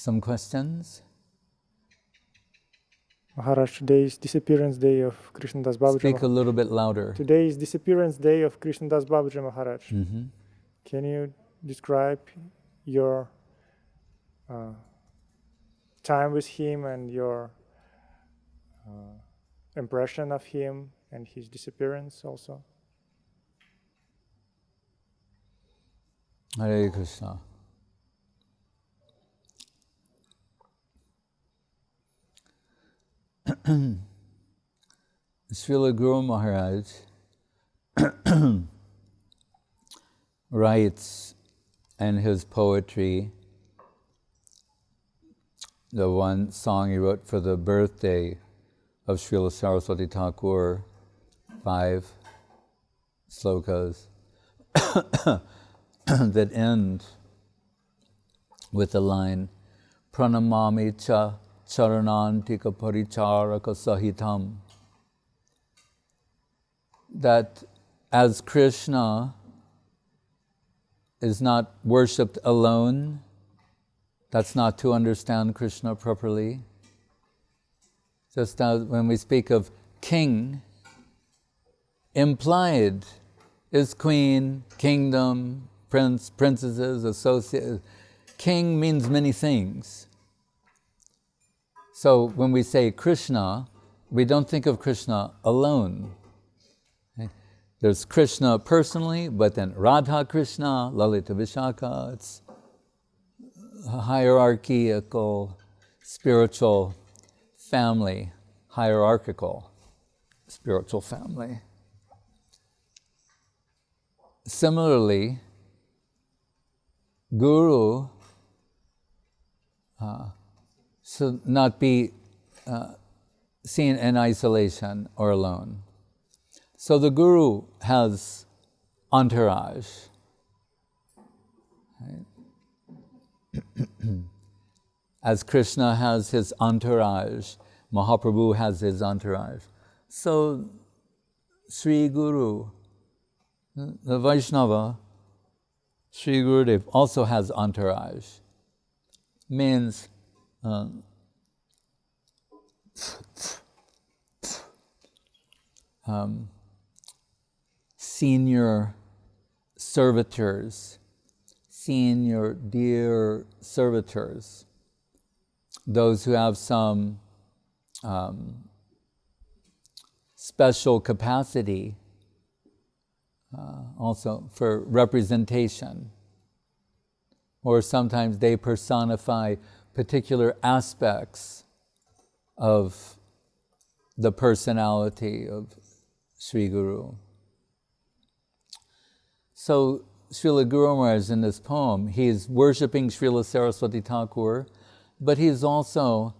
Some questions? Maharaj, today is disappearance day of Krishnadas Babaji Speak Maharaj. a little bit louder. Today is disappearance day of Krishnadas Babaji Maharaj. Mm-hmm. Can you describe your time with him and your impression of him and his disappearance also? Hare Krishna. Srila Guru Maharaj writes in his poetry, the one song he wrote for the birthday of Srila Saraswati Thakur, 5 shlokas that end with the line, Pranamami cha charanantika paricharaka sahitam. That as Krishna is not worshipped alone, that's not to understand Krishna properly. Just as when we speak of king, implied is queen, kingdom, prince, princesses, associates. King means many things. So when we say Krishna, we don't think of Krishna alone. There's Krishna personally, but then Radha Krishna, Lalita Vishaka, it's a hierarchical, spiritual family, hierarchical spiritual family. Similarly, Guru should not be seen in isolation or alone. So the Guru has entourage. Right? As Krishna has his entourage, Mahaprabhu has his entourage. So Sri Guru, the Vaishnava, Sri Gurudev also has entourage. Means senior servitors, senior dear servitors, those who have some special capacity also for representation, or sometimes they personify particular aspects of the personality of Sri Guru. So Srila Guru Maharaj in this poem, he's worshipping Srila Saraswati Thakur, but he's also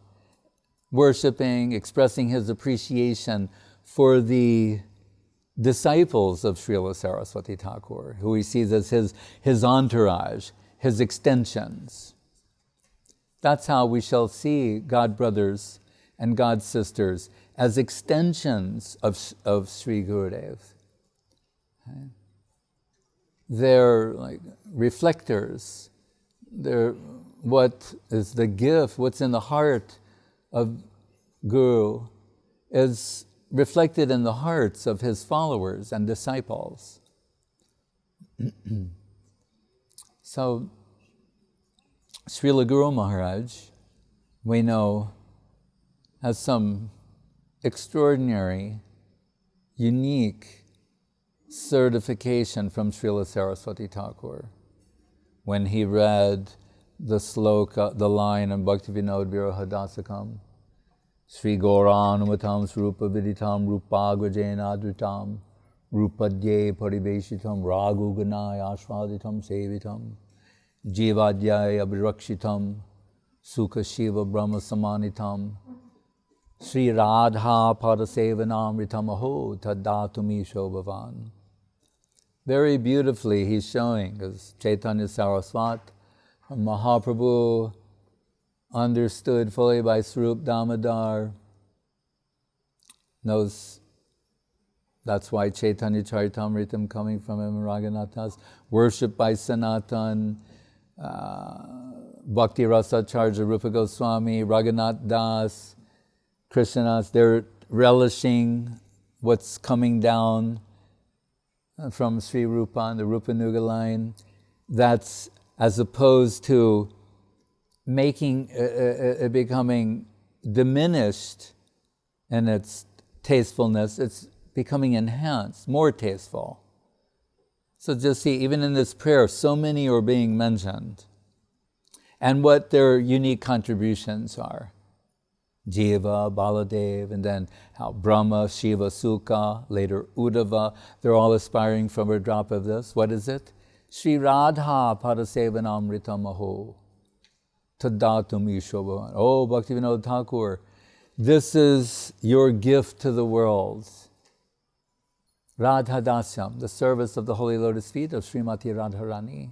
worshipping, expressing his appreciation for the disciples of Srila Saraswati Thakur, who he sees as his entourage, his extensions. That's how we shall see God brothers and God sisters as extensions of Sri Gurudev. Okay? They're like reflectors. They're what is the gift, what's in the heart of Guru is reflected in the hearts of his followers and disciples. So, Srila Guru Maharaj, we know, has some extraordinary, unique certification from Srila Saraswati Thakur. When he read the shloka, the line in Bhakti Vinod Virahadasakam, Sri Gauranumatam Srupa Viditam Rupagrajena Adritam Rupadye Pariveshitam Raguganay Ashvaditam Sevitam Jivadhyay Abhirakshitam Sukha Shiva Brahma Samanitam Sri Radha Padasevanamritam Aho Taddatumi Shobhavan. Very beautifully he's showing, as Chaitanya Saraswat, Mahaprabhu understood fully by Swarup Damodar, knows that's why Chaitanya Charitamritam coming from him, Raghunatha's, worshipped by Sanatan, Bhakti Rasacharya Rupa Goswami, Raghunath Das, Krishnadas, they're relishing what's coming down from Sri Rupa on the Rupa Nuga line. That's as opposed to making it becoming diminished in its tastefulness, it's becoming enhanced, more tasteful. So just see, even in this prayer, so many are being mentioned, and what their unique contributions are. Jiva, Baladev, and then how Brahma, Shiva, Sukha, later Uddhava, they're all aspiring from a drop of this. What is it? Sri Radha Parasevanamrita Maho Tadatum Ishobhavan. Oh, Bhaktivinoda Thakur, this is your gift to the world. Radha Dasyam, the service of the Holy Lotus Feet of Srimati Radharani.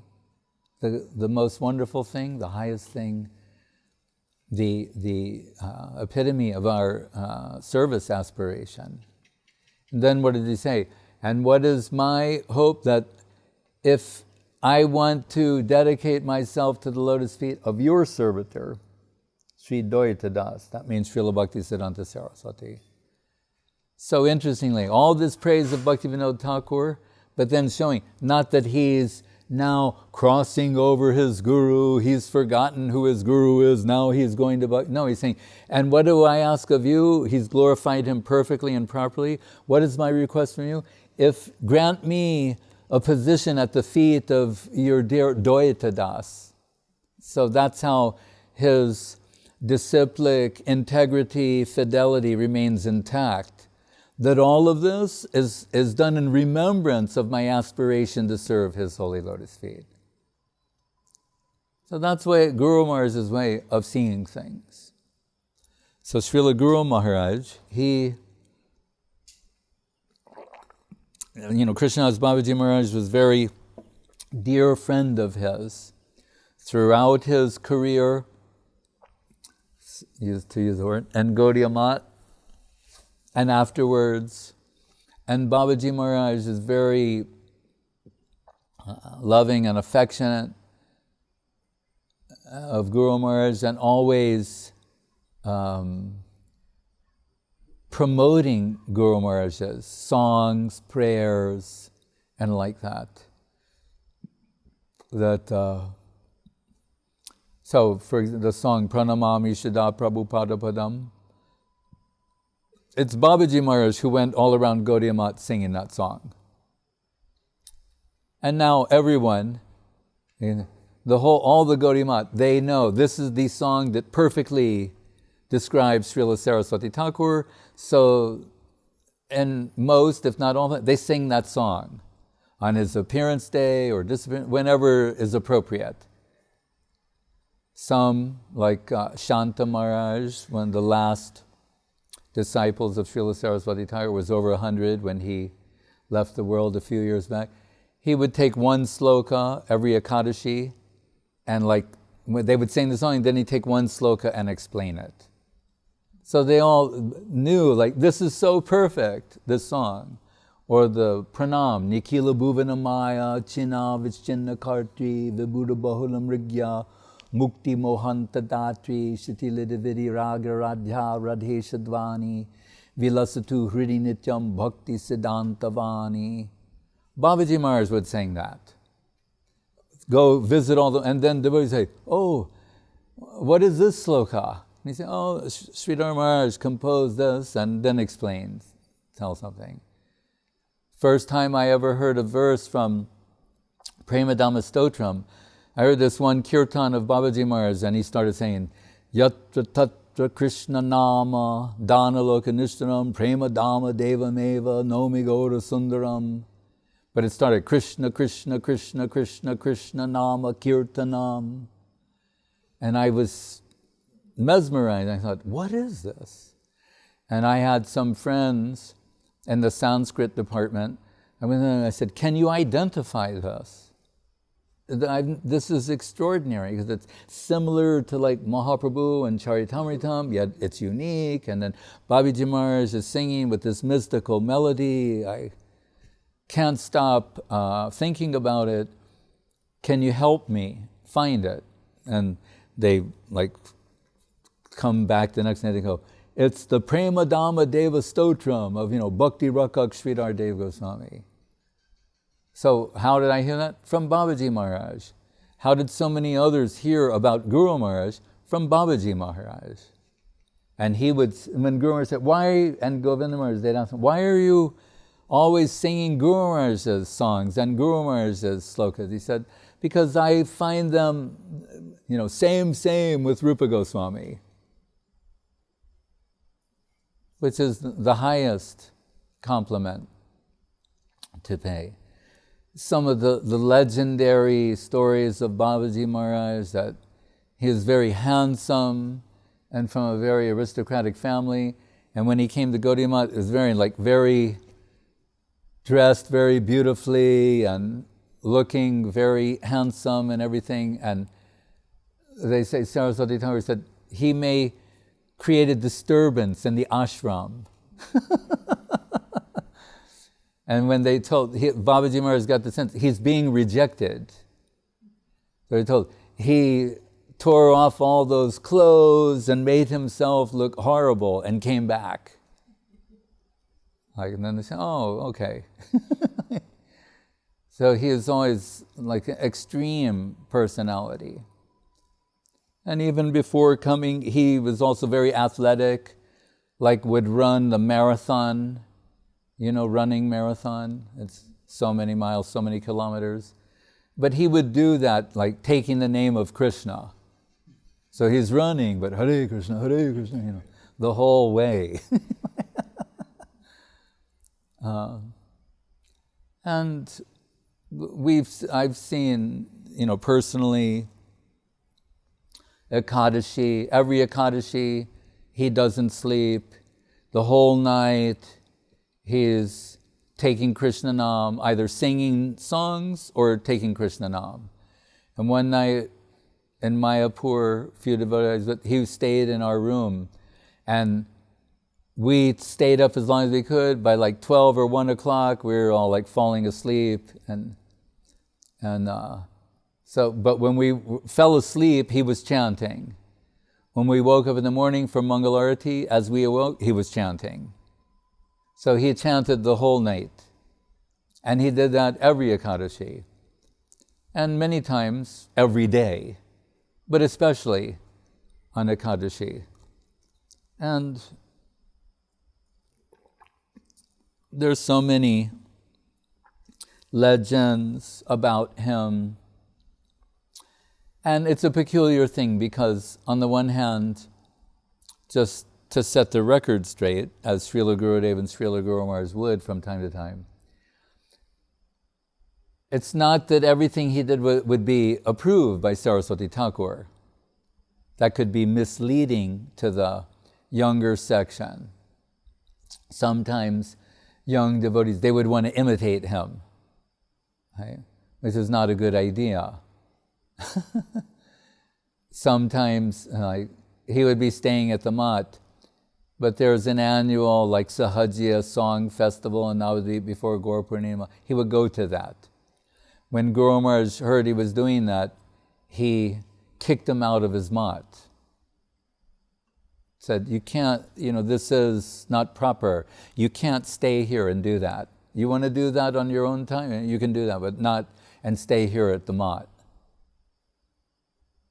The most wonderful thing, the highest thing, the epitome of our service aspiration. And then what did he say? And what is my hope? That if I want to dedicate myself to the lotus feet of your servitor, Sri Dvaita Das, that means Srila Bhakti Siddhanta Saraswati. So interestingly, all this praise of Bhaktivinoda Thakur, but then showing not that he's now crossing over his guru, he's forgotten who his guru is, now he's going to... No, he's saying, and what do I ask of you? He's glorified him perfectly and properly. What is my request from you? If grant me a position at the feet of your dear Dvaita Das. So that's how his disciplic integrity, fidelity remains intact. That all of this is done in remembrance of my aspiration to serve his holy lotus feet. So that's Guru Maharaj's way of seeing things. So Srila Guru Maharaj, Krishnadas Babaji Maharaj was a very dear friend of his. Throughout his career, to use the word, and Gaudiya Math, and afterwards. And Babaji Maharaj is very loving and affectionate of Guru Maharaj, and always promoting Guru Maharaj's songs, prayers, and like that. So for example, the song Pranamami Shada Prabhupada Padam, it's Babaji Maharaj who went all around Gaudiya Math singing that song. And now everyone, all the Gaudiya Math, they know this is the song that perfectly describes Srila Saraswati Thakur. So, and most, if not all, they sing that song on his appearance day or disappearance, whenever is appropriate. Some, like Shanta Maharaj, one of the last disciples of Srila Saraswati Thakur, was over 100 when he left the world a few years back. He would take one sloka every Ekadashi, and they would sing the song, then he'd take one sloka and explain it. So they all knew, this is so perfect, this song. Or the pranam, Nikila Bhuvana Maya, China Vischinna Karti, Vibhuda Bahulam Rigya, Mukti Mohanta Datri, Shitila Devidi Raga Radha Radhe Shadvani, Vilasatu Hridi Nityam Bhakti Siddhantavani. Babaji Maharaj would sing that. Go visit all the, and then the devotees say, oh, what is this sloka? And he said, oh, Sridhar Maharaj composed this, and then explains, tell something. First time I ever heard a verse from Premadama Stotram, I heard this one kirtan of Babaji Maharaj, and he started saying, Yatra Tatra Krishna Nama Dhanaloka Nishtaram Premadama Devameva Nomi Gaura Sundaram. But it started Krishna, Krishna, Krishna, Krishna, Krishna Nama Kirtanam. And I was mesmerized. I thought, what is this? And I had some friends in the Sanskrit department. I went in and I said, can you identify this? This is extraordinary because it's similar to Mahaprabhu and Charitamritam, yet it's unique. And then Babaji Maharaj is singing with this mystical melody. I can't stop thinking about it. Can you help me find it? And they like come back the next night and go, it's the Prema Dhamma Deva Stotram of, Bhakti Rakak Sridhar Dev Goswami. So how did I hear that? From Babaji Maharaj. How did so many others hear about Guru Maharaj? From Babaji Maharaj. And he would, when Guru Maharaj said, why, and Govinda Maharaj, they'd ask him, why are you always singing Guru Maharaj's songs and Guru Maharaj's shlokas? He said, because I find them, same with Rupa Goswami, which is the highest compliment to pay. Some of the legendary stories of Babaji Maharaj, that he is very handsome and from a very aristocratic family, and when he came to Gaudiya Math, it was very dressed very beautifully and looking very handsome and everything. And they say, Saraswati Thakur said, he may create a disturbance in the ashram. And when they told, Babaji Maharaj got the sense, he's being rejected. So they told, he tore off all those clothes and made himself look horrible and came back. And then they say, oh, okay. So he is always like an extreme personality. And even before coming, he was also very athletic, would run the marathon, running marathon. It's so many miles, so many kilometers. But he would do that, taking the name of Krishna. So he's running, but Hare Krishna, the whole way. And I've seen, personally, Ekadashi, every Ekadashi, he doesn't sleep. The whole night, he's taking Krishna Nam, either singing songs or taking Krishna Nam. And one night in Mayapur, a few devotees, he stayed in our room, and we stayed up as long as we could. By 12 or 1 o'clock, we were all falling asleep. But when we fell asleep, he was chanting. When we woke up in the morning for Mangalarati, as we awoke, he was chanting. So he chanted the whole night. And he did that every Ekadashi. And many times, every day, but especially on Ekadashi. And there's so many legends about him. And it's a peculiar thing because, on the one hand, just to set the record straight, as Srila Gurudev and Srila Guru Maharaj would from time to time, it's not that everything he did would be approved by Saraswati Thakur. That could be misleading to the younger section. Sometimes young devotees, they would want to imitate him, right? Which is not a good idea. Sometimes he would be staying at the Mat, but there's an annual Sahajya song festival in Navadvip before Gaur Purnima. He would go to that. When Guru Maharaj heard he was doing that, he kicked him out of his Mat. Said, you can't, this is not proper. You can't stay here and do that. You want to do that on your own time? You can do that, but not and stay here at the Mat.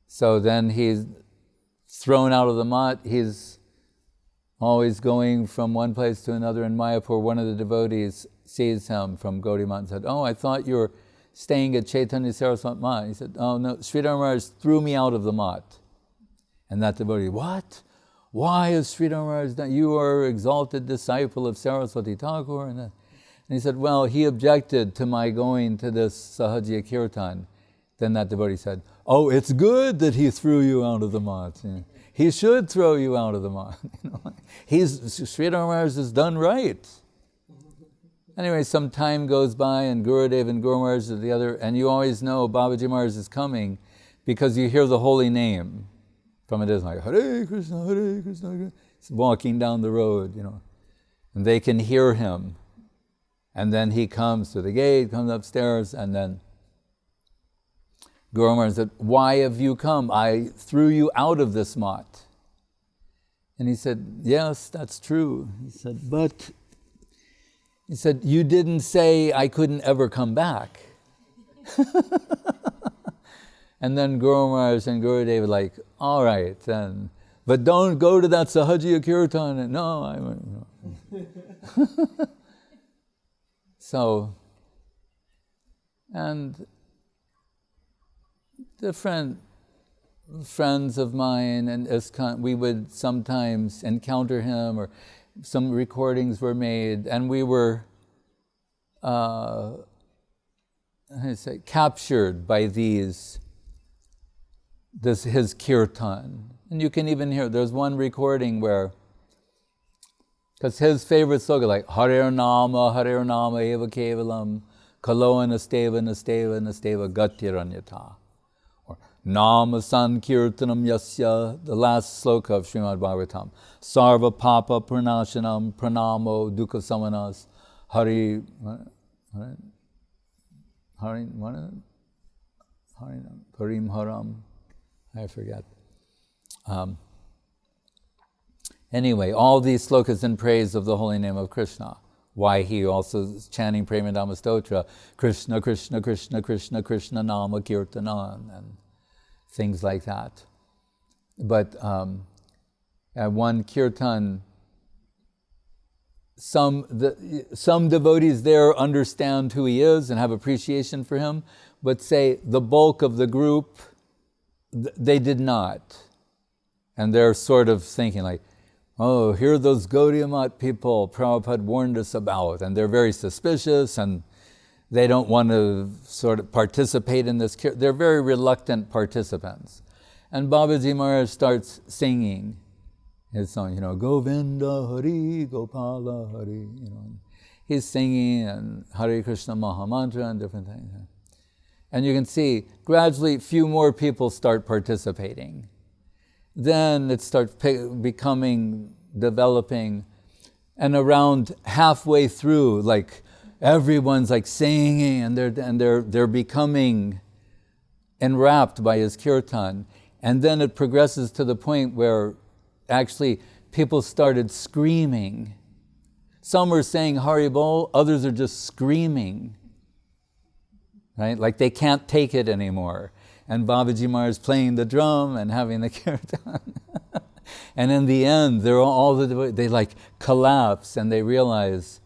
So then he's thrown out of the Mat. He's always going from one place to another in Mayapur. One of the devotees sees him from Gaudiya Math and said, oh, I thought you were staying at Chaitanya Saraswat Mat. He said, oh no, Sridhar Maharaj threw me out of the Mat. And that devotee, what? Why is Sridhar Maharaj done? You are an exalted disciple of Saraswati Thakur. And he said, well, he objected to my going to this Sahajya Kirtan. Then that devotee said, oh, it's good that he threw you out of the Mat. He should throw you out of the Mat. Sridhar Maharaj has done right. Anyway, some time goes by and Gurudev and Guru Maharaj are together, and you always know Babaji Maharaj is coming because you hear the holy name from a distance, Hare Krishna, Hare Krishna, Hare Krishna. He's walking down the road, and they can hear him. And then he comes to the gate, comes upstairs, and then Guru Maharaj said, why have you come? I threw you out of this mat. And he said, yes, that's true. He said, but you didn't say I couldn't ever come back. And then Guru Maharaj and Gurudev were like, all right then, but don't go to that Sahajiya Kirtan. No. So, and different friends of mine and ISKCON, we would sometimes encounter him, or some recordings were made, and we were captured by his kirtan. And you can even hear, there's one recording where, because his favorite slogan, like Hare Nama Eva Kevalam, Kalo Nasteva Gatiranyata, or Nama Sankirtanam Yasya, the last sloka of Srimad Bhagavatam, Sarva Papa Pranashanam Pranamo Dukkha Samanas, Harim Haram, I forget. Anyway, all these slokas in praise of the holy name of Krishna. Why he also is chanting Premadama Stotra, Krishna, Krishna, Krishna, Krishna, Krishna, Nama, Kirtanan, and things like that. But at one kirtan, some devotees there understand who he is and have appreciation for him, but say the bulk of the group, they did not. And they're sort of thinking like, oh, here are those Gaudiya Math people Prabhupada warned us about, and they're very suspicious, and they don't want to sort of participate in this. They're very reluctant participants. And Babaji Maharaj starts singing his song, Govinda Hari Gopala Hari, He's singing, and Hare Krishna Mahamantra and different things. And you can see, gradually, few more people start participating. Then it starts developing, and around halfway through, like everyone's like singing, and they're becoming enwrapped by his kirtan. And then it progresses to the point where actually people started screaming. Some are saying Haribol, others are just screaming, right? Like they can't take it anymore. And Babaji Maharaj is playing the drum and having the kirtan. And in the end, they like collapse, and they realize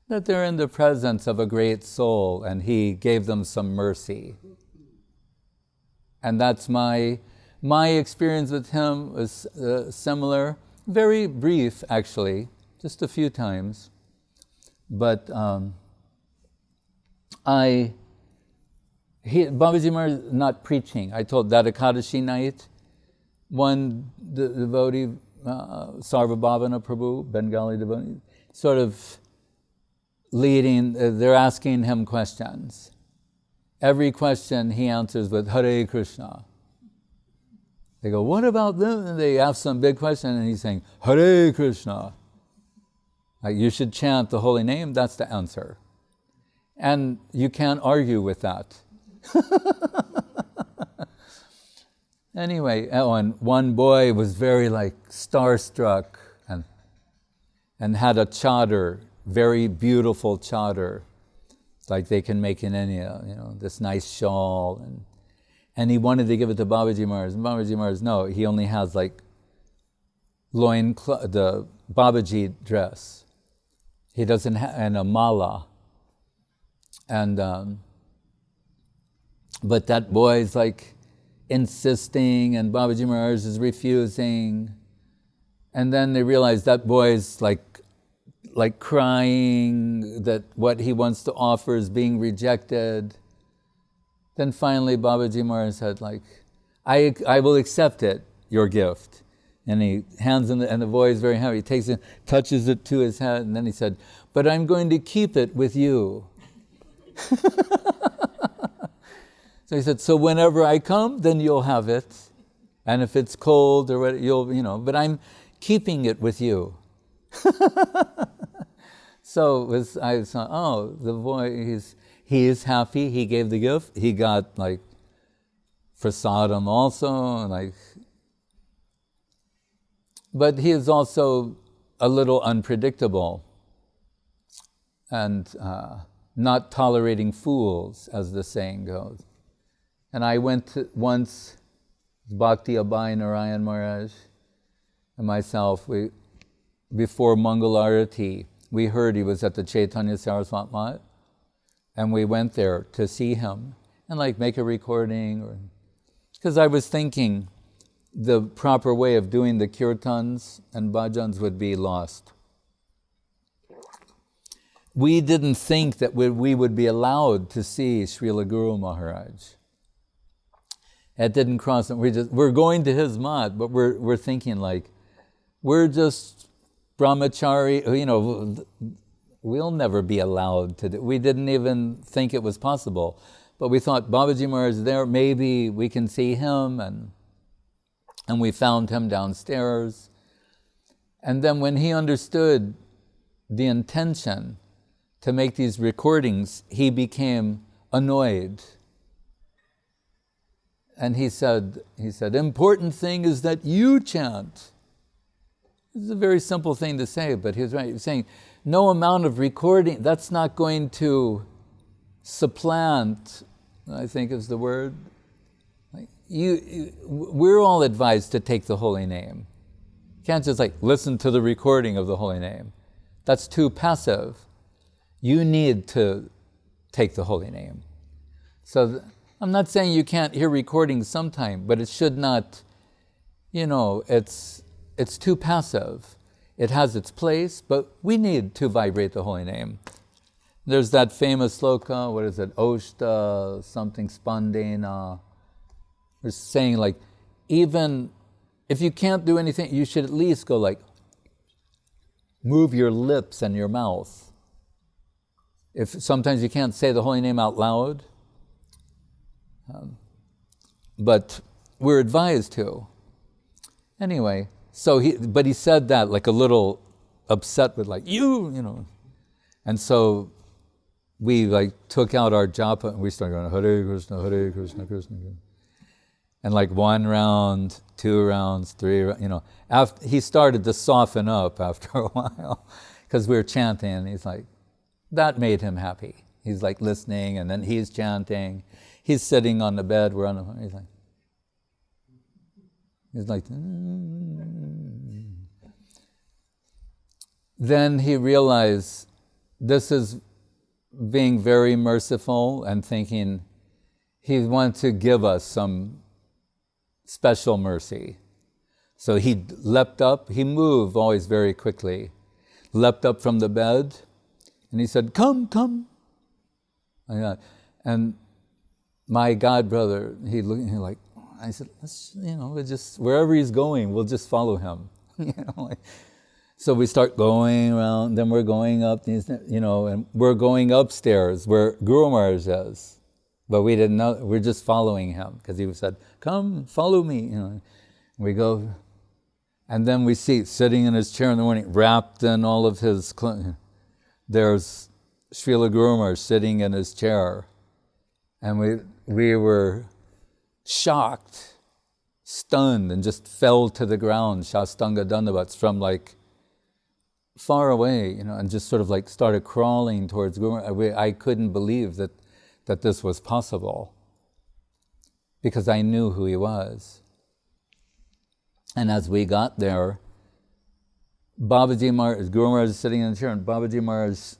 that they're in the presence of a great soul, and he gave them some mercy. And that's my experience with him was similar, very brief actually, just a few times. But Babaji Maharaj is not preaching. I told that Ekadashi night, one devotee, Sarva Bhavana Prabhu, Bengali devotee, sort of leading, they're asking him questions. Every question he answers with Hare Krishna. They go, what about them? And they ask some big question, and he's saying, Hare Krishna. Like, you should chant the holy name, that's the answer. And you can't argue with that. Anyway, one boy was very starstruck and had a chadar, very beautiful chadar, like they can make in India, this nice shawl, and he wanted to give it to Babaji Maharaj. And Babaji Maharaj, no, he only has the Babaji dress. He doesn't have, and a mala. And but that boy's insisting, and Babaji Maharaj is refusing. And then they realize that boy's crying that what he wants to offer is being rejected. Then finally Babaji Maharaj said, I will accept it, your gift. And he hands him, and the boy is very happy. He takes it, touches it to his head, and then he said, but I'm going to keep it with you. So he said, so whenever I come, then you'll have it. And if it's cold or what, but I'm keeping it with you. So I thought, the boy, he is happy, he gave the gift, he got prasadam also, but he is also a little unpredictable and not tolerating fools, as the saying goes. And I went once, Bhakti Abhay Narayan Maharaj and myself, before Mangalarati, we heard he was at the Chaitanya Saraswat Mat, and we went there to see him and make a recording, because I was thinking the proper way of doing the kirtans and bhajans would be lost. We didn't think that we would be allowed to see Srila Guru Maharaj. It didn't cross it. We're going to his mat, but we're thinking we're just brahmachari, we'll never be allowed to do. We didn't even think it was possible. But we thought Babaji Maharaj is there, maybe we can see him, and we found him downstairs. And then when he understood the intention to make these recordings, he became annoyed. And he said, important thing is that you chant. This is a very simple thing to say, but he was right. He was saying, no amount of recording, that's not going to supplant, I think is the word. We're all advised to take the holy name. You can't just listen to the recording of the holy name. That's too passive. You need to take the holy name. So I'm not saying you can't hear recordings sometime, but it should not, it's too passive. It has its place, but we need to vibrate the holy name. There's that famous shloka, what is it, Oshta, something spandena. They're saying even if you can't do anything, you should at least go move your lips and your mouth. If sometimes you can't say the holy name out loud, but we're advised to. Anyway, but he said that a little upset with and so we took out our japa and we started going Hare Krishna, Hare Krishna, Krishna. And 1 round, 2 rounds, 3 rounds, after he started to soften up after a while because we were chanting, and he's that made him happy. He's listening, and then he's chanting. He's sitting on the bed, we're on the, he's Then he realized this is being very merciful and thinking he wants to give us some special mercy. So he leapt up, he moved always very quickly, leapt up from the bed, and he said, come. And my god brother, he looked, I said, let's, we'll just, wherever he's going, we'll just follow him. So we start going around, then we're going up, and we're going upstairs where Guru Maharaj is. But we didn't know, we're just following him because he said, come, follow me. We go, and then we see, sitting in his chair in the morning, wrapped in all of his, there's Srila Guru Maharaj sitting in his chair. And we were shocked, stunned, and just fell to the ground, Shastanga Dandavats, from far away, and just sort of started crawling towards Guru Maharaj. I couldn't believe that this was possible because I knew who he was. And as we got there, Babaji Maharaj, Guru Maharaj is sitting in the chair, and Babaji Maharaj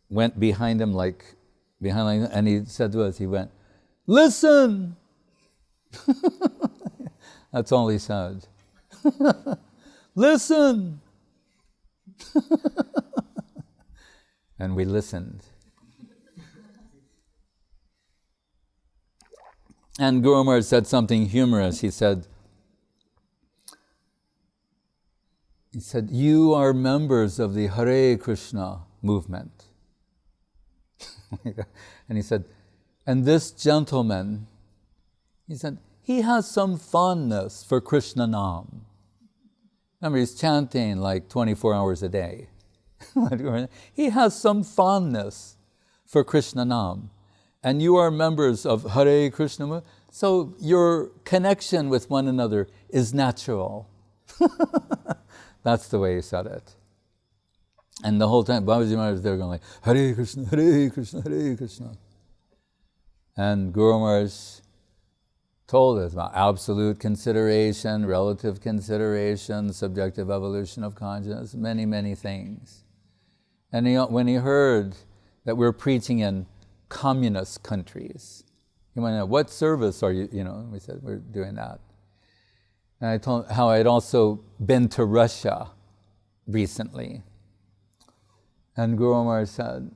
went behind him and he said to us, he went, listen! That's all he said. Listen! And we listened. And Guru Maharaj said something humorous. He said, you are members of the Hare Krishna movement. And he said, and this gentleman, he said, he has some fondness for Krishna Nam. Remember, he's chanting 24 hours a day. He has some fondness for Krishna Nam. And you are members of Hare Krishna movement, So your connection with one another is natural. That's the way he said it. And the whole time, Babaji Maharaj, they were going like, Hare Krishna, Hare Krishna, Hare Krishna. And Guru Maharaj told us about absolute consideration, relative consideration, subjective evolution of consciousness, many, many things. And when he heard that we're preaching in communist countries, he went, what service are you, we said, we're doing that. And I told him how I'd also been to Russia recently. And Guru Maharaj said,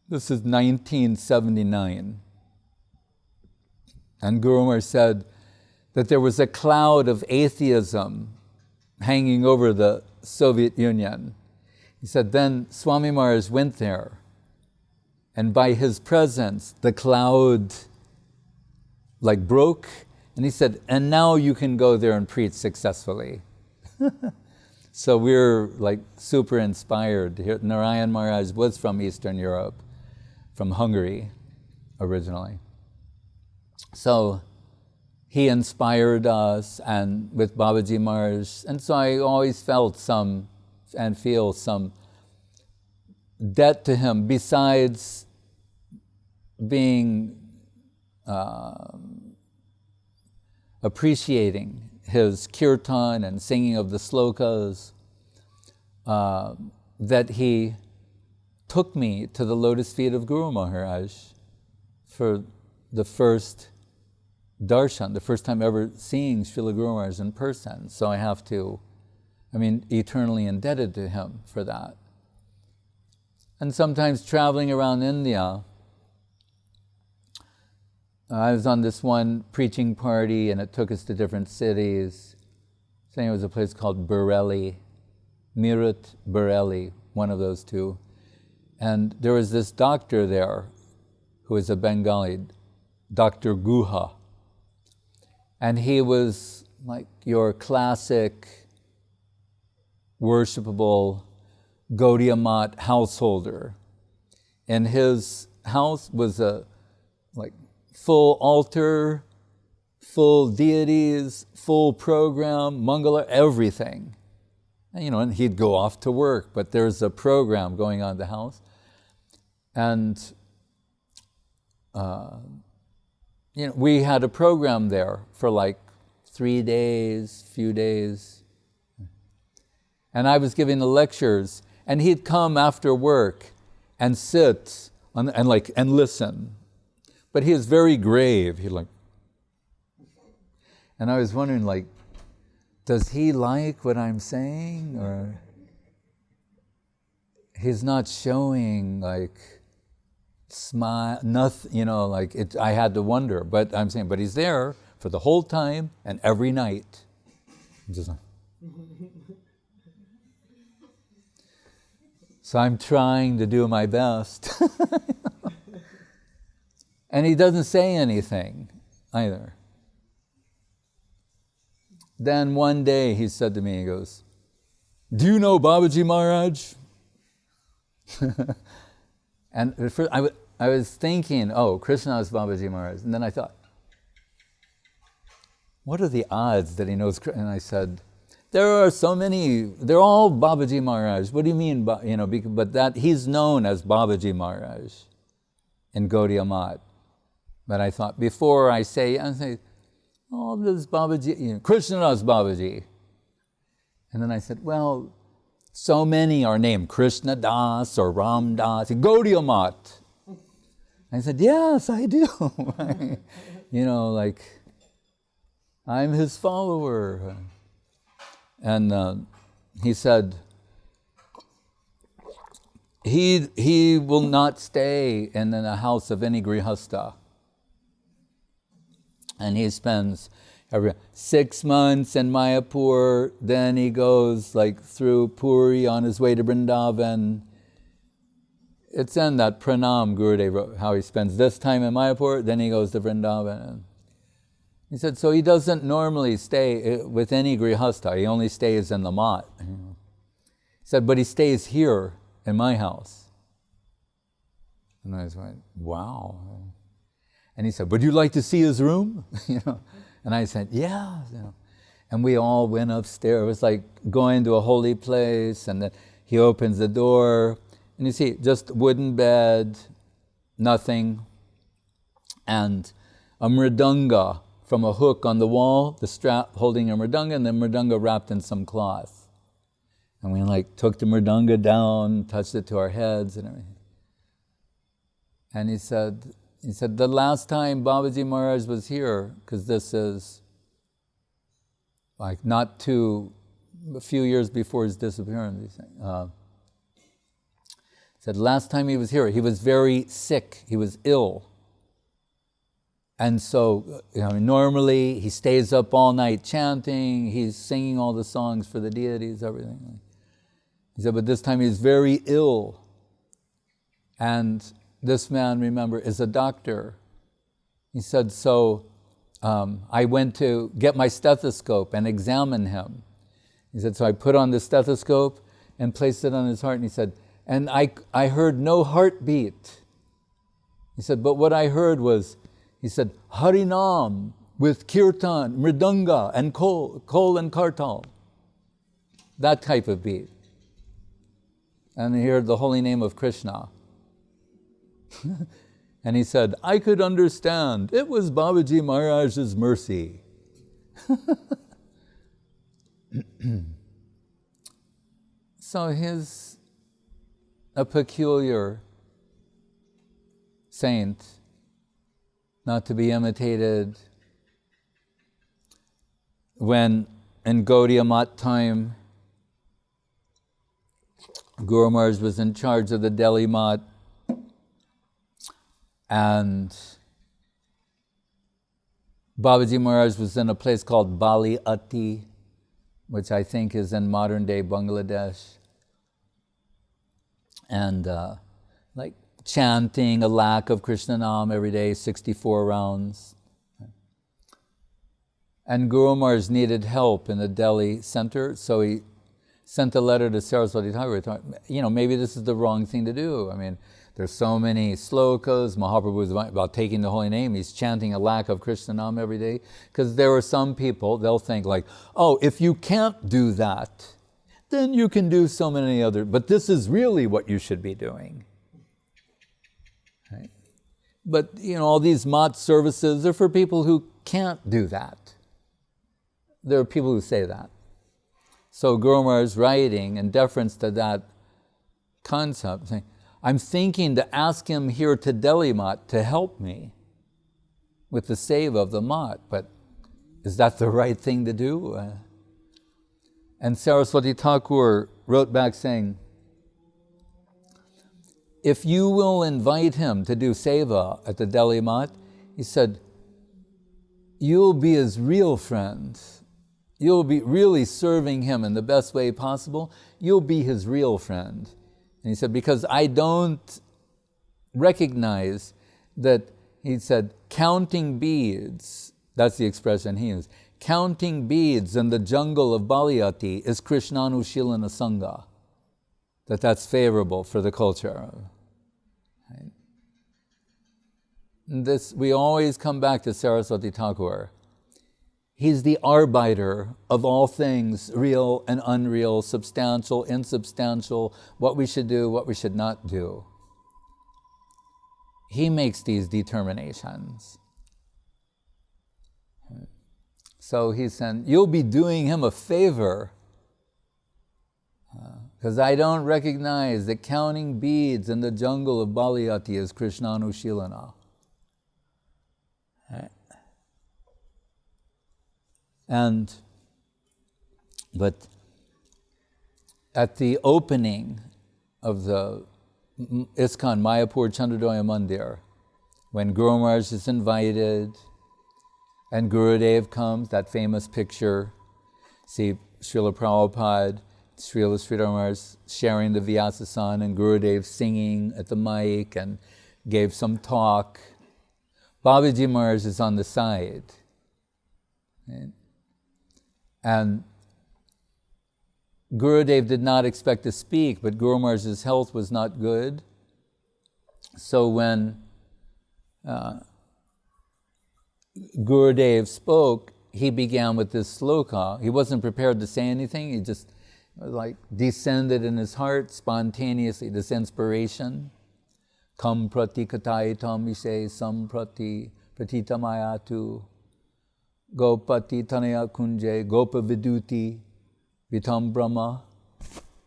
this is 1979. And Guru Maharaj said that there was a cloud of atheism hanging over the Soviet Union. He said, then Swami Maharaj went there, and by his presence, the cloud broke, and he said, and now you can go there and preach successfully. So we're super inspired. Narayan Maharaj was from Eastern Europe, from Hungary originally. So he inspired us, and with Babaji Maharaj, and so I always felt and feel some debt to him, besides being appreciating his kirtan and singing of the shlokas, that he took me to the lotus feet of Guru Maharaj for the first darshan, the first time ever seeing Srila Guru Maharaj in person. So I have to, eternally indebted to him for that. And sometimes traveling around India, I was on this one preaching party, and it took us to different cities. I think it was a place called Bareilly, Meerut, Bareilly, one of those two. And there was this doctor there who was a Bengali, Dr. Guha. And he was like your classic worshipable Gaudiya Math householder. And his house was a full altar, full deities, full program, Mangala, everything. And he'd go off to work, but there's a program going on in the house. And we had a program there for 3 days, few days. And I was giving the lectures, and he'd come after work and sit and listen. But he was very grave. And I was wondering, does he like what I'm saying? Or he's not showing smile, nothing, I had to wonder. But I'm saying, but he's there for the whole time and every night. Just so I'm trying to do my best. And he doesn't say anything either. Then one day he said to me, he goes, do you know Babaji Maharaj? And at first I was thinking, Krishnadas Babaji Maharaj. And then I thought, what are the odds that he knows? And I said, there are so many, they're all Babaji Maharaj. What do you mean? But that he's known as Babaji Maharaj in Gaudiya Math. But I thought, before I say, this Babaji, Krishnadas Babaji. And then I said, well, so many are named Krishnadas or Ramdas, Gaudiya Math. I said, yes, I do. I'm his follower. And he said, he will not stay in a house of any grihastha. And he spends every 6 months in Mayapur, then he goes through Puri on his way to Vrindavan. It's in that Pranam Gurudev wrote, how he spends this time in Mayapur, then he goes to Vrindavan. He said, so he doesn't normally stay with any grihastha, he only stays in the mat. He said, but he stays here in my house. And I was like, wow. And he said, would you like to see his room? And I said, yeah. And we all went upstairs. It was like going to a holy place, and then he opens the door, and you see, just wooden bed, nothing, and a mridanga from a hook on the wall, the strap holding a mridanga, and the mridanga wrapped in some cloth. And we took the mridanga down, touched it to our heads and everything. And he said, the last time Babaji Maharaj was here, because this is a few years before his disappearance, he said, last time he was here, he was very sick, he was ill. And so, normally he stays up all night chanting, he's singing all the songs for the deities, everything. He said, but this time he's very ill. And this man, remember, is a doctor. He said, so I went to get my stethoscope and examine him. He said, so I put on the stethoscope and placed it on his heart, and he said, and I heard no heartbeat. He said, but what I heard was, he said, Harinam with kirtan, mridanga, and kol and kartal. That type of beat. And he heard the holy name of Krishna. And he said, I could understand. It was Babaji Maharaj's mercy. So he's a peculiar saint, not to be imitated. When in Gaudiya Mat time, Guru Maharaj was in charge of the Delhi Mat, and Babaji Maharaj was in a place called Bali Ati, which I think is in modern day Bangladesh. And chanting a lakh of Krishna Nam every day, 64 rounds. And Guru Maharaj needed help in the Delhi center, so he sent a letter to Saraswati Thakur. Thought, maybe this is the wrong thing to do. There's so many shlokas. Mahaprabhu was about taking the holy name. He's chanting a lakh of Krishna Nam every day. Because there are some people, they'll think if you can't do that, then you can do so many other, but this is really what you should be doing. Right? But, all these mat services are for people who can't do that. There are people who say that. So Guru Maharaj is writing in deference to that concept, saying, I'm thinking to ask him here to Delhi Mat to help me with the save of the Mat, but is that the right thing to do? And Saraswati Thakur wrote back saying, if you will invite him to do seva at the Delhi Mat, he said, you'll be his real friend. You'll be really serving him in the best way possible. You'll be his real friend. And he said, because I don't recognize that, he said, counting beads, that's the expression he used, counting beads in the jungle of Baliati is Krishnanushilana Sangha, that's favorable for the culture. Right? This, we always come back to Saraswati Thakur. He's the arbiter of all things, real and unreal, substantial, insubstantial, what we should do, what we should not do. He makes these determinations. So he said, you'll be doing him a favor, because I don't recognize that counting beads in the jungle of Baliati is Krishnanushilana. Right? But at the opening of the ISKCON Mayapur Chandradoya Mandir, when Guru Maharaj is invited and Gurudev comes, that famous picture, see Srila Prabhupada, Srila Sridhar Maharaj sharing the Vyasasana and Gurudev singing at the mic and gave some talk. Babaji Maharaj is on the side. Right? And Gurudev did not expect to speak, but Guru Maharaj's health was not good. So when Gurudev spoke, he began with this sloka. He wasn't prepared to say anything. He just like descended in his heart spontaneously, this inspiration. Kam prati kataitam vise sam prati pratitamayatu gopati tanaya kunje gopa viduti vitam brahma.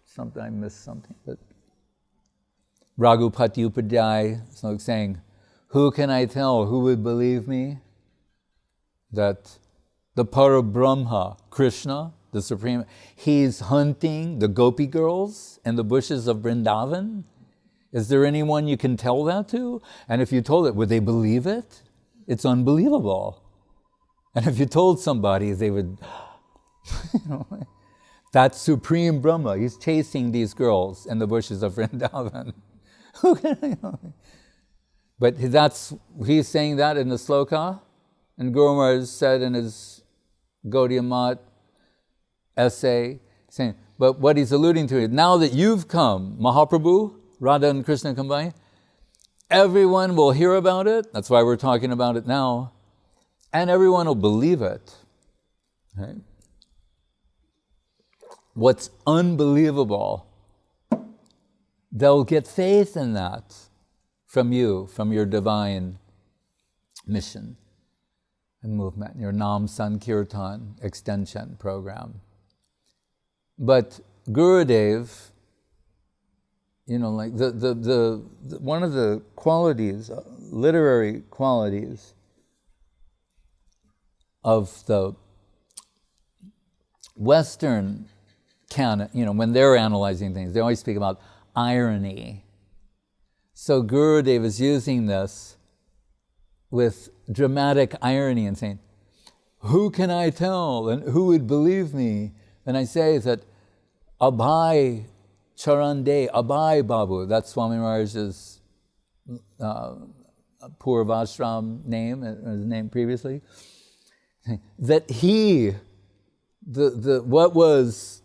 Something, I missed something. But Raghupati Upadhyay, so like saying, who can I tell, who would believe me? That the Parabrahma, Krishna, the Supreme, he's hunting the gopi girls in the bushes of Vrindavan. Is there anyone you can tell that to? And if you told it, would they believe it? It's unbelievable. And if you told somebody, they would, that's Supreme Brahma. He's chasing these girls in the bushes of Vrindavan. But he's saying that in the sloka. And Guru Maharaj said in his Gaudiya Mat essay, saying, but what he's alluding to is, now that you've come, Mahaprabhu, Radha and Krishna combined, everyone will hear about it. That's why we're talking about it now. And everyone will believe it. Right? What's unbelievable, they'll get faith in that from you, from your divine mission and movement, your Nam Sankirtan extension program. But Gurudev, like the one of the qualities, literary qualities of the Western canon, when they're analyzing things, they always speak about irony. So Gurudev is using this with dramatic irony and saying, who can I tell and who would believe me? And I say that Abhay Charande, Abhay Babu, that's Swami Maharaj's Purvashram name, his name previously, that he, what was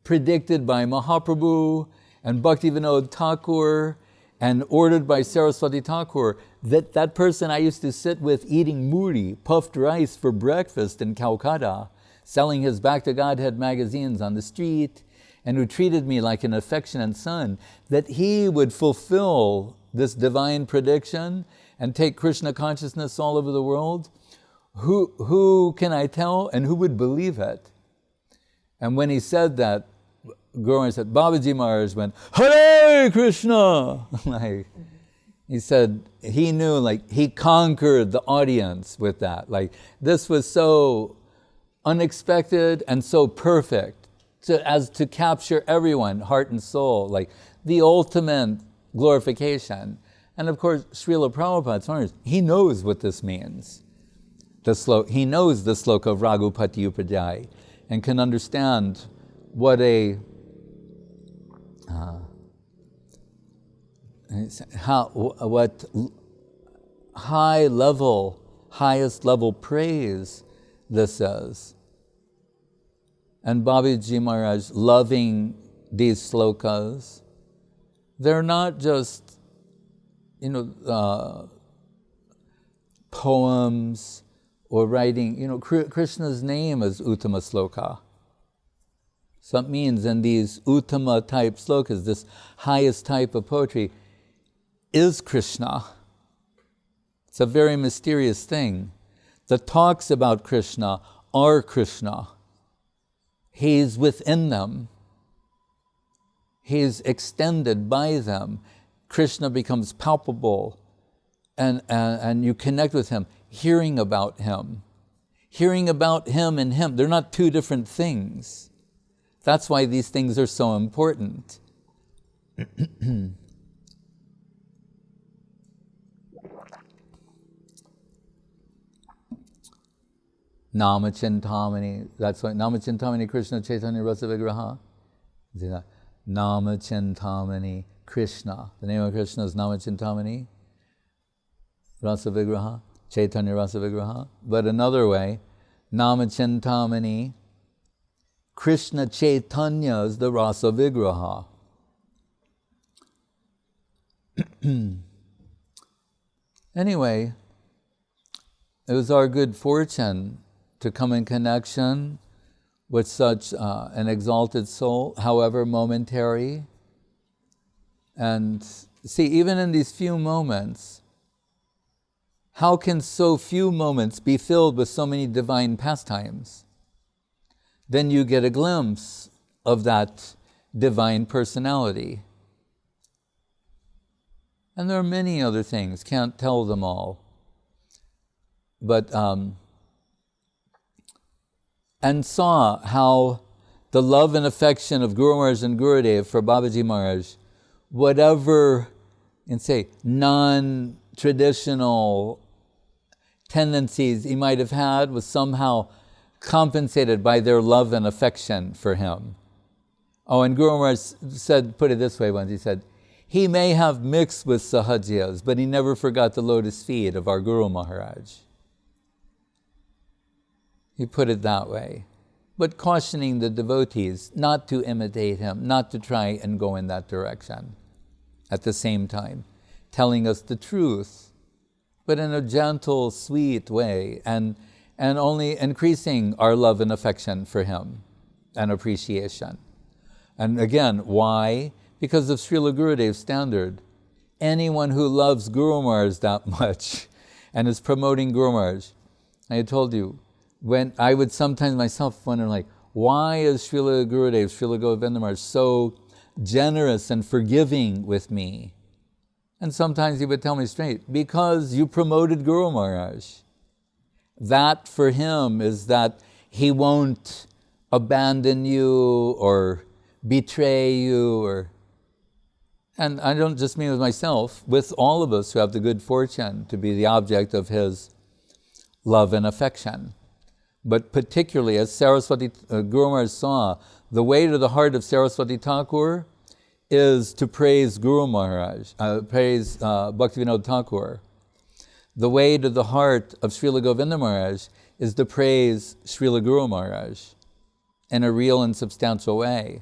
predicted by Mahaprabhu and Bhaktivinoda Thakur and ordered by Saraswati Thakur, that person I used to sit with eating muri, puffed rice for breakfast in Calcutta, selling his Back to Godhead magazines on the street, and who treated me like an affectionate son, that he would fulfill this divine prediction and take Krishna consciousness all over the world. Who can I tell and who would believe it? And when he said that, Guru said, Babaji Maharaj went, Hare Krishna! He said, he knew, he conquered the audience with that. This was so unexpected and so perfect as to capture everyone, heart and soul, the ultimate glorification. And of course, Srila Prabhupada, he knows what this means. He knows the sloka of Raghupati Upadhyay and can understand what highest level praise this is. And Babaji Maharaj loving these slokas, they're not just, poems or writing. Krishna's name is Uttama Sloka. So it means in these Uttama type slokas, this highest type of poetry is Krishna. It's a very mysterious thing. The talks about Krishna are Krishna. He's within them. He's extended by them. Krishna becomes palpable and you connect with him, hearing about him. Hearing about him and him, they're not two different things. That's why these things are so important. Namachintamani, that's why Namachintamani Krishna Chaitanya Rasa Vigraha. Namachintamani Krishna. The name of Krishna is Namachintamani Rasa Vigraha, Chaitanya Rasa Vigraha. But another way, Namachintamani Krishna Chaitanya is the Rasa Vigraha. Anyway, it was our good fortune to come in connection with such an exalted soul, however momentary. And see, even in these few moments, how can so few moments be filled with so many divine pastimes? Then you get a glimpse of that divine personality. And there are many other things, can't tell them all. But, and saw how the love and affection of Guru Maharaj and Gurudev for Babaji Maharaj, whatever, and say, non-traditional tendencies he might have had, was somehow compensated by their love and affection for him. Oh, and Guru Maharaj said, put it this way once, he said, he may have mixed with Sahajiyas, but he never forgot the lotus feet of our Guru Maharaj. He put it that way, but cautioning the devotees not to imitate him, not to try and go in that direction. At the same time, telling us the truth, but in a gentle, sweet way, and only increasing our love and affection for him and appreciation. And again, why? Because of Srila Gurudev's standard. Anyone who loves Guru Maharaj that much and is promoting Guru Maharaj, I had told you, when I would sometimes myself wonder, like, why is Srila Gurudev, Srila Govinda Maharaj so generous and forgiving with me? And sometimes he would tell me straight, because you promoted Guru Maharaj. That for him is that he won't abandon you or betray you, and I don't just mean with myself, with all of us who have the good fortune to be the object of his love and affection. But particularly, as Saraswati Guru Maharaj saw, the way to the heart of Saraswati Thakur is to praise Guru Maharaj, praise Bhaktivinoda Thakur. The way to the heart of Srila Govinda Maharaj is to praise Srila Guru Maharaj in a real and substantial way.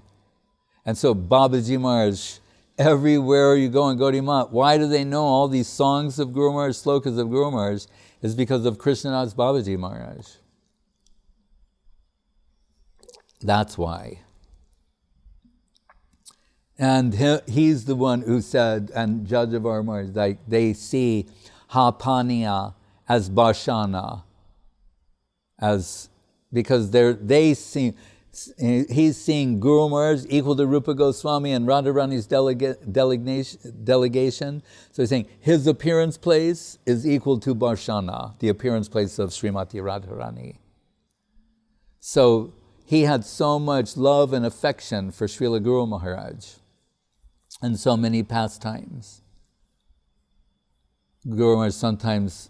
And so Babaji Maharaj, everywhere you go in Gaudiya Math, why do they know all these songs of Guru Maharaj, shlokas of Guru Maharaj? Is because of Krishnadas Babaji Maharaj. That's why. And he's the one who said, and judge of our Maharaj, like they see Hapaniya as Bashana, because they see, he's seeing Guru Maharaj equal to Rupa Goswami and Radharani's delegation. So he's saying his appearance place is equal to Bashana, the appearance place of Srimati Radharani. So he had so much love and affection for Srila Guru Maharaj and so many pastimes. Guru Maharaj sometimes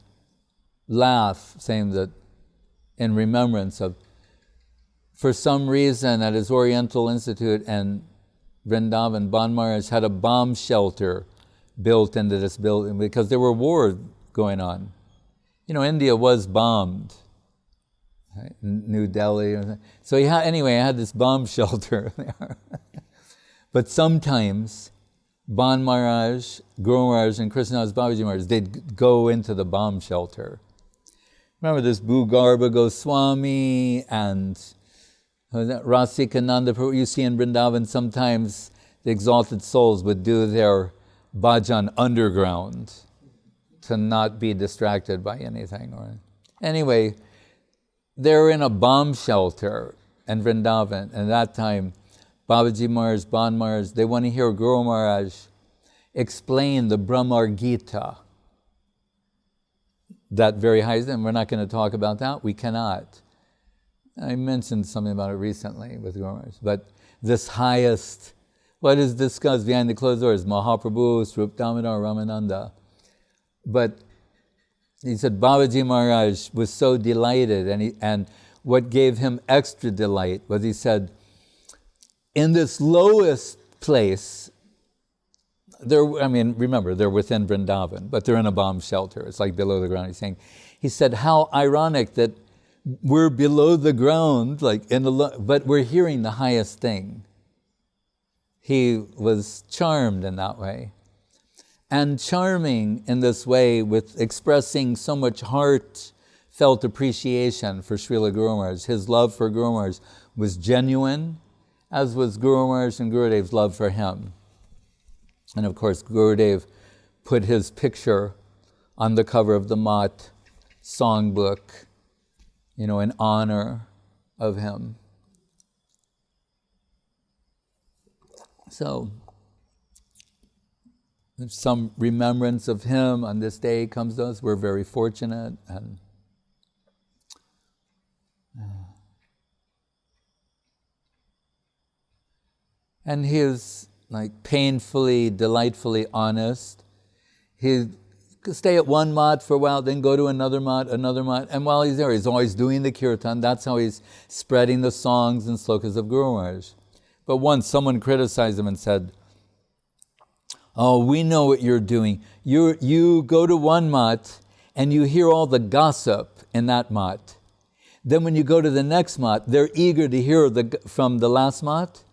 laugh, saying that in remembrance of, for some reason at his Oriental Institute in Vrindavan, Ban Maharaj had a bomb shelter built into this building because there were wars going on. You know, India was bombed, right? New Delhi. So I had this bomb shelter there. But sometimes Ban Maharaj, Guru Maharaj, and Krishnadas Babaji Maharaj, they'd go into the bomb shelter. Remember this Bhugarba Goswami and Rasikananda Prabhu, you see in Vrindavan sometimes the exalted souls would do their bhajan underground to not be distracted by anything. Anyway, they're in a bomb shelter in Vrindavan, and at that time Babaji Maharaj, Ban Maharaj, they want to hear Guru Maharaj explain the Brahmar Gita. That very highest, and we're not going to talk about that, we cannot. I mentioned something about it recently with Guru Maharaj, but this highest, what is discussed behind the closed doors, Mahaprabhu, Swarup Damodar, Ramananda. But he said Babaji Maharaj was so delighted, and what gave him extra delight was he said, in this lowest place, remember, they're within Vrindavan, but they're in a bomb shelter. It's like below the ground. He said, how ironic that we're below the ground, but we're hearing the highest thing. He was charmed in that way. And charming in this way with expressing so much heart felt appreciation for Srila Guru Maharaj. His love for Guru Maharaj was genuine, as was Guru Maharaj and Gurudev's love for him. And of course, Gurudev put his picture on the cover of the Mat songbook, in honor of him. So, if some remembrance of him on this day comes to us, we're very fortunate. And he is painfully, delightfully honest. He could stay at one mat for a while, then go to another mat, and while he's there, he's always doing the kirtan. That's how he's spreading the songs and shlokas of Guru Maharaj. But once someone criticized him and said, "Oh, we know what you're doing. You go to one mat and you hear all the gossip in that mat. Then when you go to the next mat, they're eager to hear from the last mat.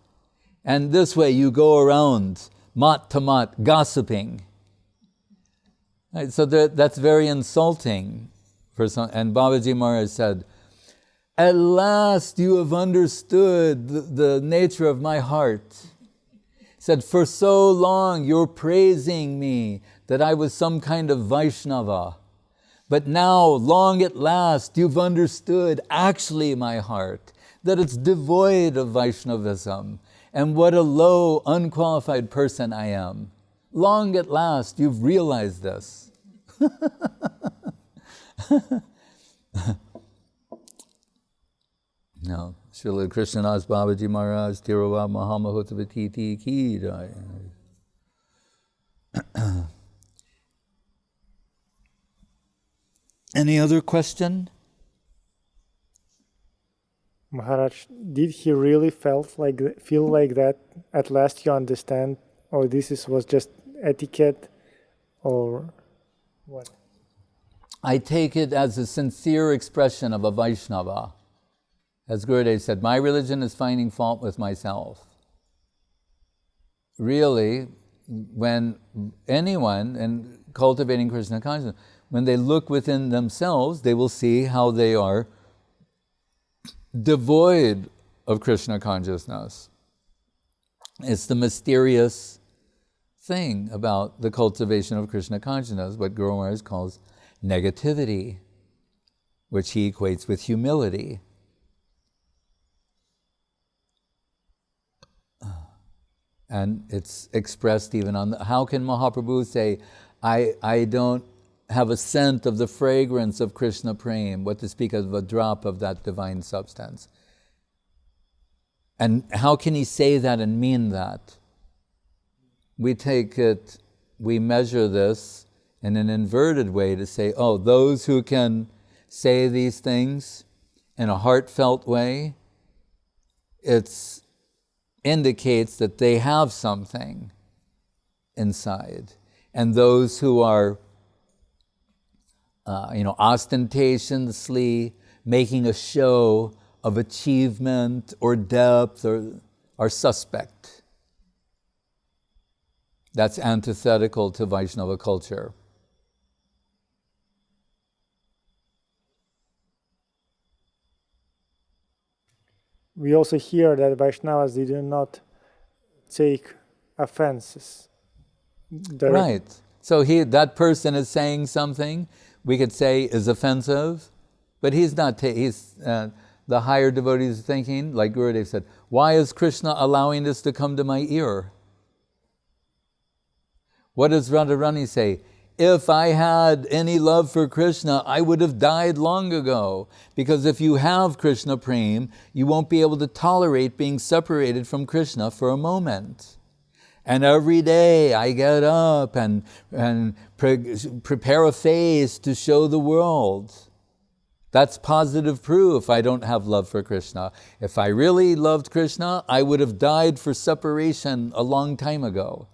And this way you go around mat to mat gossiping." Right, so that's very insulting for some. And Babaji Maharaj said, "At last you have understood the nature of my heart." He said, "For so long you're praising me that I was some kind of Vaishnava. But now, long at last, you've understood actually my heart, that it's devoid of Vaishnavism, and what a low, unqualified person I am. Long at last, you've realized this." No, Srila Krishnadas Babaji Maharaj, Tirava Mahamahotavati Ki Jai. Any other question? Maharaj, did he really feel like that? At last you understand, or this was just etiquette, or what? I take it as a sincere expression of a Vaishnava. As Gurudev said, my religion is finding fault with myself. Really, when anyone, and cultivating Krishna consciousness, when they look within themselves, they will see how they are devoid of Krishna consciousness. It's the mysterious thing about the cultivation of Krishna consciousness, what Guru Maharaj calls negativity, which he equates with humility. And it's expressed even on how can Mahaprabhu say, I don't have a scent of the fragrance of Krishna Prem, what to speak of a drop of that divine substance. And how can he say that and mean that? We measure this in an inverted way to say, oh, those who can say these things in a heartfelt way, it indicates that they have something inside. And those who are ostentatiously making a show of achievement or depth are suspect. That's antithetical to Vaishnava culture. We also hear that Vaishnavas did not take offenses. Right. So that person is saying something we could say is offensive, but he's not. The higher devotees are thinking, like Gurudev said, why is Krishna allowing this to come to my ear? What does Radharani say? If I had any love for Krishna, I would have died long ago. Because if you have Krishna Prem, you won't be able to tolerate being separated from Krishna for a moment. And every day I get up and prepare a face to show the world. That's positive proof I don't have love for Krishna. If I really loved Krishna, I would have died for separation a long time ago.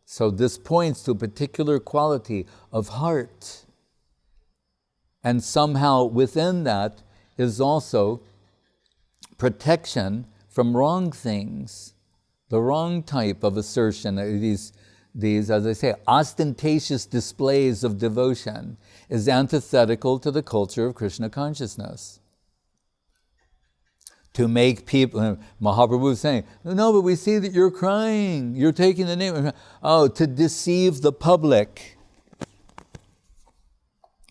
So this points to a particular quality of heart. And somehow within that is also protection from wrong things, the wrong type of assertion, these as I say, ostentatious displays of devotion is antithetical to the culture of Krishna consciousness. To make people, Mahaprabhu is saying, no, but we see that you're crying, you're taking the name. Oh, to deceive the public.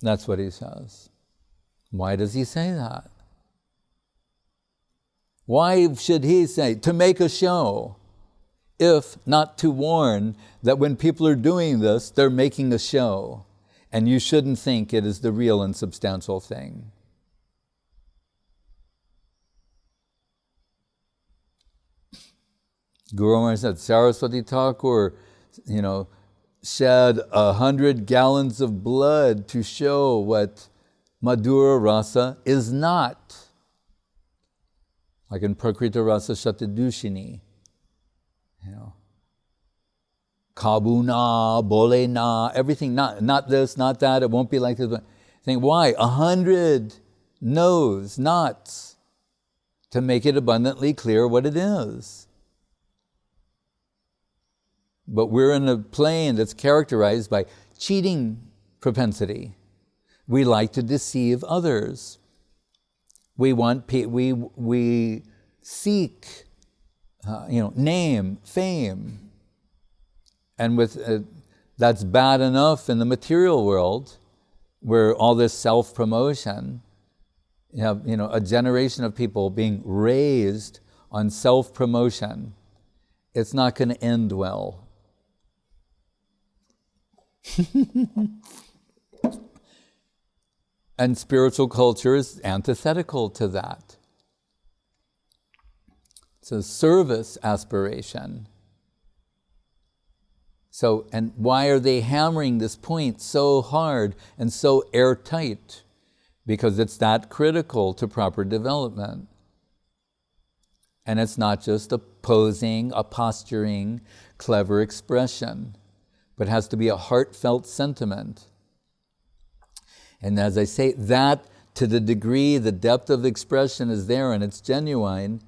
That's what he says. Why does he say that? Why should he say, to make a show, if not to warn that when people are doing this, they're making a show, and you shouldn't think it is the real and substantial thing? Guru Maharaj said, Saraswati Thakur, shed 100 gallons of blood to show what Madhura Rasa is not. Like in Prakrita Rasa Shatadushini. Kabuna, Bolena, everything, not this, not that, it won't be like this. But think, why? 100 no's, nots, to make it abundantly clear what it is. But we're in a plane that's characterized by cheating propensity. We like to deceive others. We seek, name, fame. And with that's bad enough in the material world, where all this self-promotion, you have a generation of people being raised on self-promotion. It's not going to end well. And spiritual culture is antithetical to that. It's a service aspiration. So, and why are they hammering this point so hard and so airtight? Because it's that critical to proper development. And it's not just a posing, a posturing, clever expression, but has to be a heartfelt sentiment. And as I say, that to the degree the depth of expression is there and it's genuine,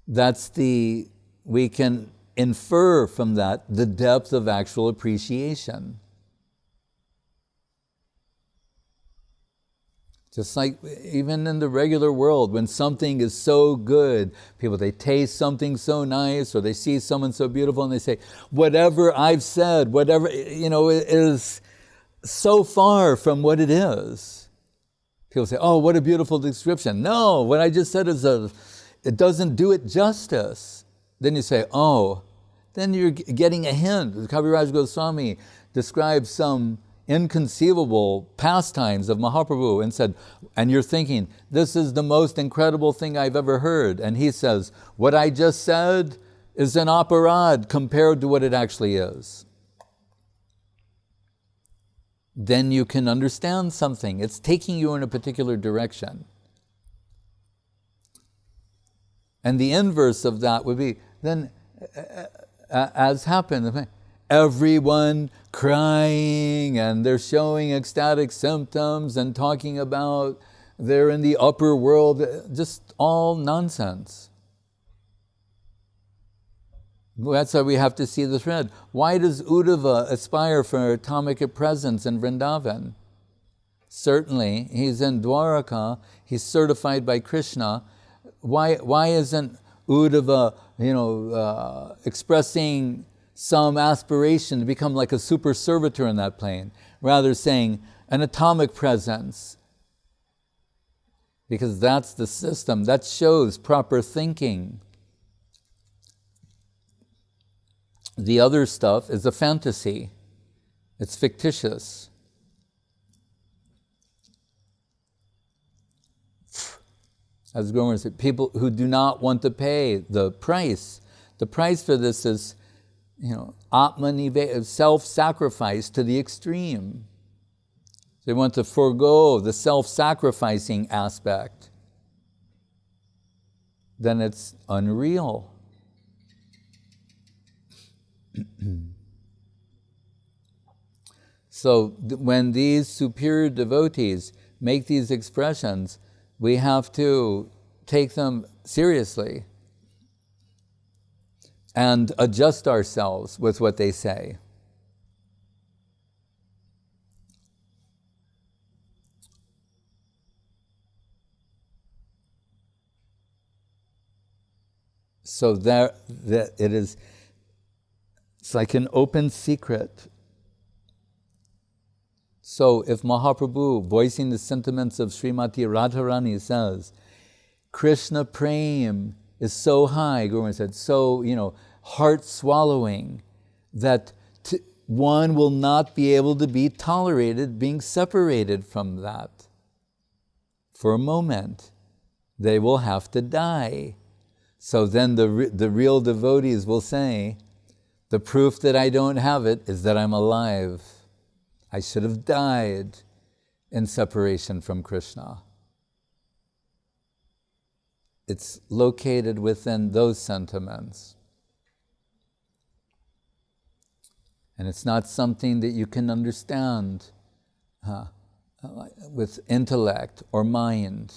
we can infer from that the depth of actual appreciation. Just like even in the regular world, when something is so good, they taste something so nice, or they see someone so beautiful and they say, whatever I've said, whatever, is so far from what it is. People say, oh, what a beautiful description. No, what I just said it doesn't do it justice. Then you say, oh, then you're getting a hint. Kaviraj Goswami describes some inconceivable pastimes of Mahaprabhu and said, and you're thinking, this is the most incredible thing I've ever heard. And he says, what I just said is an aparad compared to what it actually is. Then you can understand something. It's taking you in a particular direction. And the inverse of that would be, then, as happened, everyone crying and they're showing ecstatic symptoms and talking about they're in the upper world, just all nonsense. That's why we have to see the thread. Why does Uddhava aspire for atomic presence in Vrindavan? Certainly, he's in Dwaraka, he's certified by Krishna. Why isn't Uddhava, expressing some aspiration to become like a super servitor in that plane, rather saying an atomic presence? Because that's the system, that shows proper thinking. The other stuff is a fantasy. It's fictitious. As Gomer said, people who do not want to pay the price for this is, self-sacrifice to the extreme. They want to forego the self-sacrificing aspect. Then it's unreal. So when these superior devotees make these expressions, we have to take them seriously and adjust ourselves with what they say. So that it is, it's like an open secret. So if Mahaprabhu, voicing the sentiments of Srimati Radharani, says, Krishna Prem is so high, Guru Maharaj said, so, heart-swallowing, that one will not be able to be tolerated being separated from that. For a moment, they will have to die. So then the real devotees will say, the proof that I don't have it is that I'm alive. I should have died in separation from Krishna. It's located within those sentiments. And it's not something that you can understand with intellect or mind,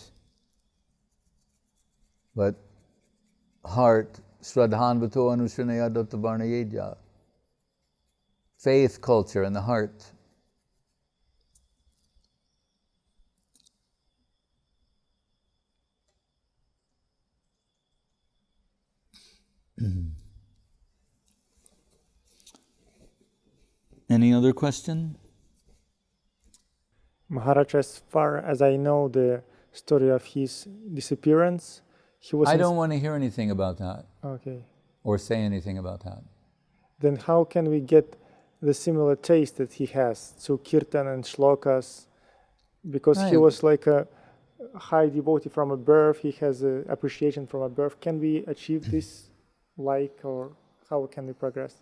but heart, shraddhanvato anushanaya dattavarnayeja, faith culture in the heart. Any other question? Maharaj, as far as I know the story of his disappearance, he was... I don't want to hear anything about that. Okay. Or say anything about that. Then how can we get the similar taste that he has to kirtan and shlokas? Because he was like a high devotee from a birth, he has a appreciation from a birth. Can we achieve this or how can we progress?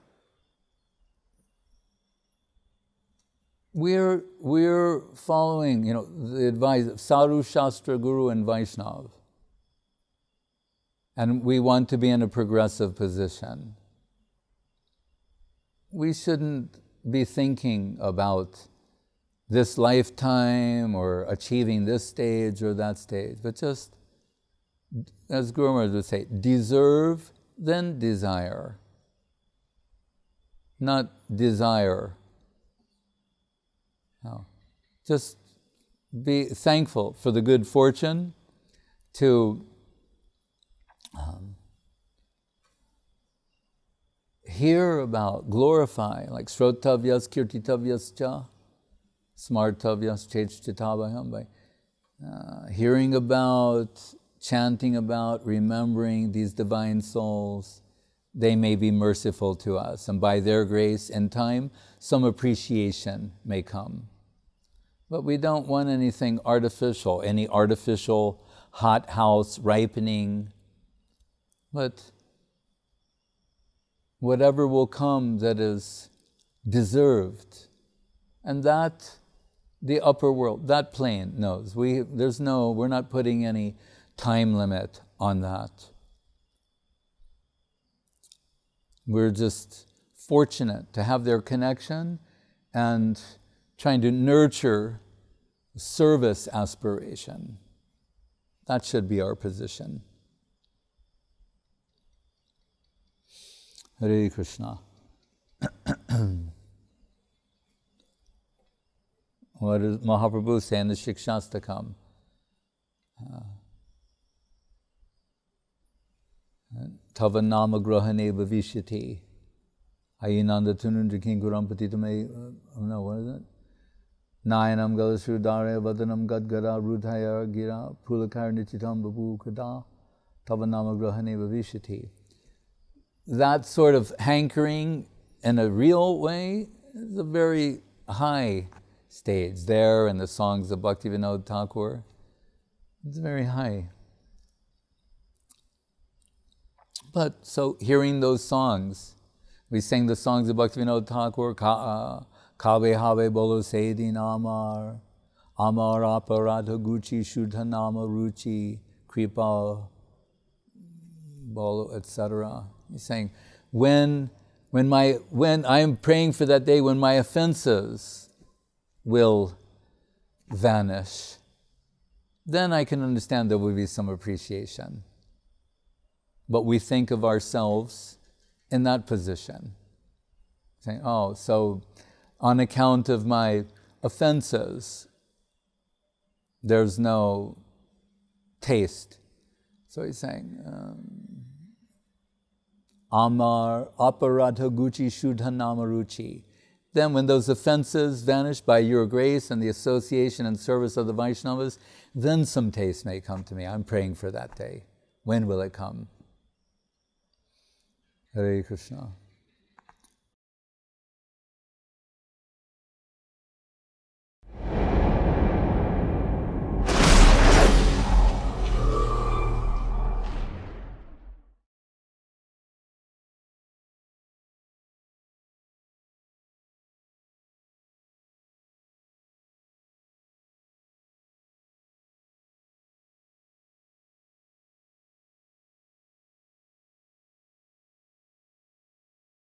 We're following, the advice of Sadhu, Shastra, Guru, and Vaishnav. And we want to be in a progressive position. We shouldn't be thinking about this lifetime or achieving this stage or that stage, but just, as Guru Maharaj would say, deserve, then desire. Not desire. No. Just be thankful for the good fortune to hear about, glorify, like srotavyas kirtitavyas cha, smartavyas chechchitabhayam, by hearing about, chanting about, remembering these divine souls. They may be merciful to us, and by their grace in time, some appreciation may come. But we don't want anything artificial, any artificial hothouse ripening. But whatever will come that is deserved, and that the upper world, that plane knows. We're not putting any time limit on that. We're just fortunate to have their connection and trying to nurture service aspiration. That should be our position. Hare Krishna. What does Mahaprabhu say in the Shikshastakam? Tava nama grahane bhavishyati. Ayinanda tunundra kinkuram patitame. No, what is it? Nayanam galasrudare vadanam gadgara rudhaya gira pulakar nichitam babu kada. Tava nama grahane bhavishyati. That sort of hankering in a real way is a very high stage. There in the songs of Bhaktivinoda Thakur, it's very high. But so hearing those songs, we sing the songs of Bhaktivinoda Thakur, Kabe Habe Bolo Seydin Amar, Amar Aparadha Guchi Shuddha Nama Ruchi, Kripa Bolo, etc. He's saying, when I am praying for that day when my offenses will vanish, then I can understand there will be some appreciation. But we think of ourselves in that position, saying, oh, so on account of my offenses, there's no taste. So he's saying, Amar aparadha guchi shuddha namaruchi. Then when those offenses vanish by your grace and the association and service of the Vaishnavas, then some taste may come to me. I'm praying for that day. When will it come? Hare Krishna.